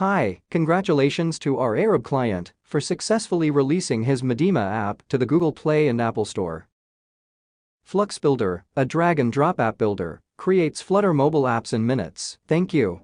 Hi, congratulations to our Arab client for successfully releasing his Medima app to the Google Play and Apple Store. Flux Builder, a drag-and-drop app builder, creates Flutter mobile apps in minutes. Thank you.